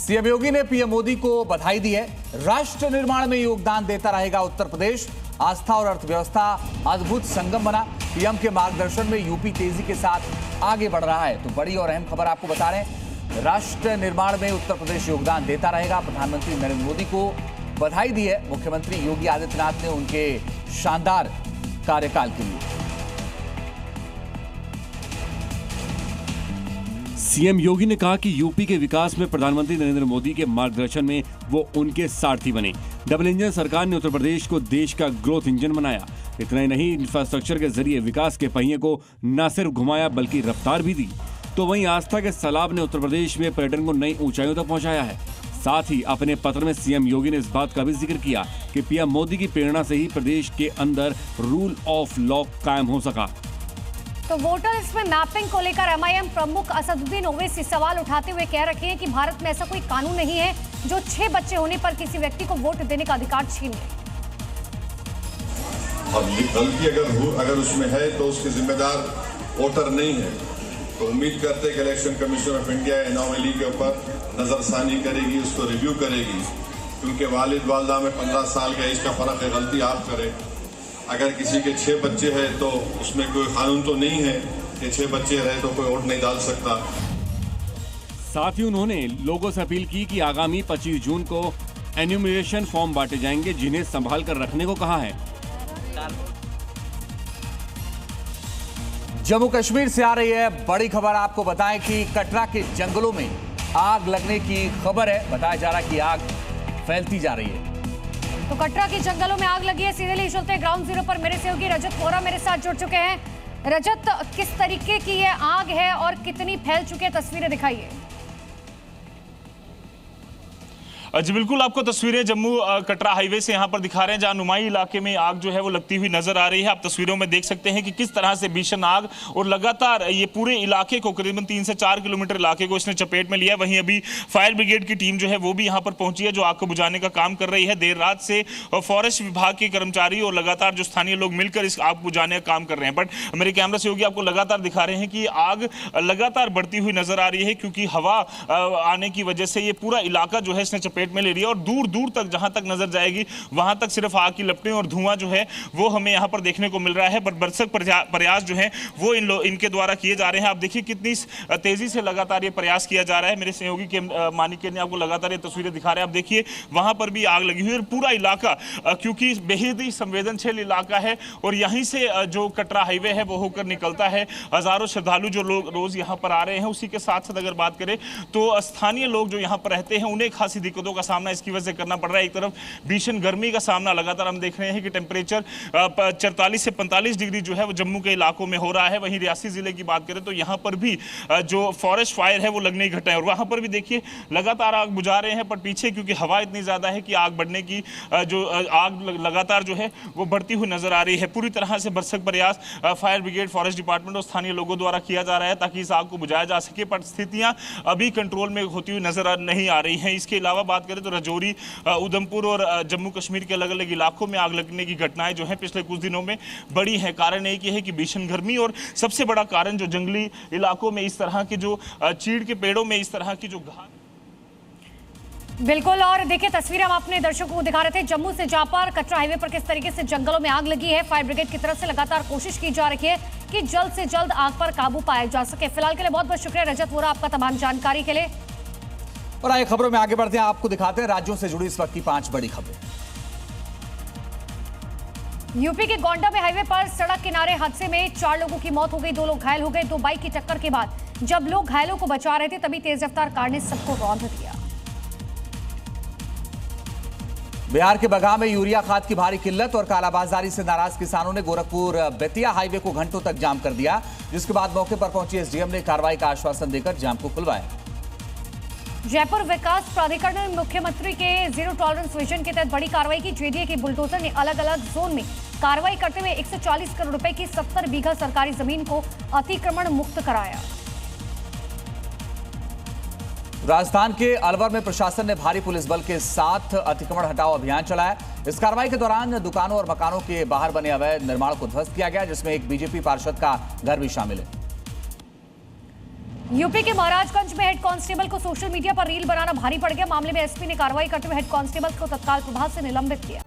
CM योगी ने PM Modi को बधाई दी है। राष्ट्र निर्माण में योगदान देता रहेगा उत्तर प्रदेश। आस्था और अर्थव्यवस्था अद्भुत संगम बना। पीएम के मार्गदर्शन में यूपी तेजी के साथ आगे बढ़ रहा है। तो बड़ी और अहम खबर आपको बता रहे हैं, राष्ट्र निर्माण में उत्तर प्रदेश योगदान देता रहेगा। प्रधानमंत्री नरेंद्र मोदी को बधाई दी है मुख्यमंत्री योगी आदित्यनाथ ने उनके शानदार कार्यकाल के लिए। सीएम योगी ने कहा कि यूपी के विकास में प्रधानमंत्री नरेंद्र मोदी के मार्गदर्शन में वो उनके सारथी बने। डबल इंजन सरकार ने उत्तर प्रदेश को देश का ग्रोथ इंजन बनाया। इतना ही नहीं, इंफ्रास्ट्रक्चर के जरिए विकास के पहिए को न सिर्फ घुमाया बल्कि रफ्तार भी दी। तो वहीं आस्था के सैलाब ने उत्तर प्रदेश में पर्यटन को नई ऊंचाइयों तक पहुंचाया है। साथ ही अपने पत्र में सीएम योगी ने इस बात का भी जिक्र किया कि पीएम मोदी की प्रेरणा से ही प्रदेश के अंदर रूल ऑफ लॉ कायम हो सका। तो वोटर लिस्ट में मैपिंग को लेकर एमआईएम प्रमुख असदुद्दीन ओवैसी सवाल उठाते हुए कह रखे हैं कि भारत में ऐसा कोई कानून नहीं है जो 6 बच्चे होने पर किसी व्यक्ति को वोट देने का अधिकार छीन ले। और गलती अगर उसमें है तो उसके जिम्मेदार वोटर नहीं है। तो उम्मीद करते हैं कि election commission of India anomaly के ऊपर नजरसानी करेगी, उसको रिव्यू करेगी, क्योंकि वालिद वालदा में 15 साल का एज का फर्क है। गलती आप करें, अगर किसी के 6 बच्चे हैं तो उसमें कोई कानून तो नहीं है कि 6 बच्चे रहे तो कोई वोट नहीं डाल सकता। साथ ही उन्होंने लोगों से अपील की कि आगामी 25 जून को एन्यूमरेशन फॉर्म बांटे जाएंगे, जिन्हें संभाल कर रखने को कहा है। जम्मू कश्मीर से आ रही है बड़ी खबर, आपको बताएं कि कटरा के जंगलों में आग लगने की खबर है। बताया जा रहा है कि आग फैलती जा रही है। तो कटरा के जंगलों में आग लगी है। सीधे ले चलते हैं ग्राउंड जीरो पर। मेरे सहयोगी रजत वोरा मेरे साथ जुड़ चुके हैं। रजत, किस तरीके की ये आग है और कितनी फैल चुकी है, तस्वीरें दिखाइए। जी बिल्कुल, आपको तस्वीरें जम्मू कटरा हाईवे से यहाँ पर दिखा रहे हैं, जहाँ नुमाई इलाके में आग जो है वो लगती हुई नजर आ रही है। आप तस्वीरों में देख सकते हैं कि किस तरह से भीषण आग और लगातार ये पूरे इलाके को, करीबन 3 से 4 किलोमीटर इलाके को इसने चपेट में लिया। वहीं अभी फायर ब्रिगेड की टीम जो है वो भी यहाँ पर पहुंची है, जो आग को बुझाने का काम कर रही है। देर रात से फॉरेस्ट विभाग के कर्मचारी और लगातार जो स्थानीय लोग मिलकर इस आग बुझाने का काम कर रहे हैं। बट मेरे कैमरा सहयोगी आपको लगातार दिखा रहे हैं कि आग लगातार बढ़ती हुई नजर आ रही है, क्योंकि हवा आने की वजह से ये पूरा इलाका जो है इसने चपेट में ले रही है। और दूर दूर तक जहां तक नजर जाएगी वहां तक सिर्फ आग की लपटें और धुआं जो है वो हमें यहां पर देखने को मिल रहा है। पर भरसक प्रयास जो है वो इनके द्वारा किए जा रहे हैं। आप देखिए कितनी तेजी से लगातार ये प्रयास किया जा रहा है। मेरे सहयोगी के मानिक ने आपको लगातार ये तस्वीरें दिखा रहे हैं। आप देखिए वहां पर भी आग लगी हुई है। और पूरा इलाका, क्योंकि बेहद ही संवेदनशील इलाका है और यहीं से जो कटरा हाईवे है वो होकर निकलता है। हजारों श्रद्धालु जो लोग रोज यहाँ पर आ रहे हैं, उसी के साथ साथ अगर बात करें तो स्थानीय लोग जो यहाँ पर रहते हैं उन्हें खासी दिक्कतों का सामना इसकी वजह से करना पड़ रहा है। एक तरफ भीषण गर्मी का सामना लगातार हम देख रहे हैं कि टेम्परेचर 44 से 45 डिग्री जो है वो जम्मू के इलाकों में हो रहा है। वहीं रियासी जिले की बात करें तो यहाँ पर भी जो फॉरेस्ट फायर है वो लगने की घटना है और वहां पर भी देखिए लगातार आग बुझा रहे हैं। पर पीछे क्योंकि हवा इतनी ज्यादा है कि आग बढ़ने की जो आग लगातार जो है वो बढ़ती हुई नजर आ रही है। पूरी तरह से भरसक प्रयास फायर ब्रिगेड, फॉरेस्ट डिपार्टमेंट और स्थानीय लोगों द्वारा किया जा रहा है ताकि इस आग को बुझाया जा सके। पर स्थितियां अभी कंट्रोल में होती हुई नजर नहीं आ रही हैं। इसके अलावा बात करें तो रजौरी, उधमपुर और जम्मू कश्मीर के अलग अलग इलाकों में आग लगने की घटनाएं जो हैं पिछले कुछ दिनों में बड़ी है। कारण एक ही है कि भीषण गर्मी और सबसे बड़ा कारण जो जंगली इलाकों में इस तरह के जो चीड़ के पेड़ों में इस तरह की जो घास। बिल्कुल, और देखिए तस्वीरें हम अपने दर्शकों को दिखा रहे थे जम्मू से जापार कटरा हाईवे पर किस तरीके से जंगलों में आग लगी है। फायर ब्रिगेड की तरफ से लगातार कोशिश की जा रही है कि जल्द से जल्द आग पर काबू पाया जा सके। फिलहाल के लिए बहुत बहुत शुक्रिया रजत वोरा, आपका तमाम जानकारी के लिए। और आइए खबरों में आगे बढ़ते हैं, आपको दिखाते हैं राज्यों से जुड़ी इस वक्त की 5 बड़ी खबरें। यूपी के गोंडा में हाईवे पर सड़क किनारे हादसे में 4 लोगों की मौत हो गई, 2 लोग घायल हो गए। 2 बाइक की टक्कर के बाद जब लोग घायलों को बचा रहे थे तभी तेज रफ्तार कार ने सबको रौंद दिया। बिहार के बगहा में यूरिया खाद की भारी किल्लत और कालाबाजारी से नाराज किसानों ने गोरखपुर बेतिया हाईवे को घंटों तक जाम कर दिया, जिसके बाद मौके पर पहुंची एसडीएम ने कार्रवाई का आश्वासन देकर जाम को खुलवाया। जयपुर विकास प्राधिकरण ने मुख्यमंत्री के जीरो टॉलरेंस विजन के तहत बड़ी कार्रवाई की। जेडीए के बुलडोजर ने अलग अलग जोन में कार्रवाई करते हुए 140 करोड़ रुपए की 70 बीघा सरकारी जमीन को अतिक्रमण मुक्त कराया। राजस्थान के अलवर में प्रशासन ने भारी पुलिस बल के साथ अतिक्रमण हटाओ अभियान चलाया। इस कार्रवाई के दौरान दुकानों और मकानों के बाहर बने अवैध निर्माण को ध्वस्त किया गया, जिसमें एक बीजेपी पार्षद का घर भी शामिल है। यूपी के महाराजगंज में हेड कांस्टेबल को सोशल मीडिया पर रील बनाना भारी पड़ गया। मामले में एसपी ने कार्रवाई करते हुए हेड कांस्टेबल को तत्काल प्रभाव से निलंबित किया।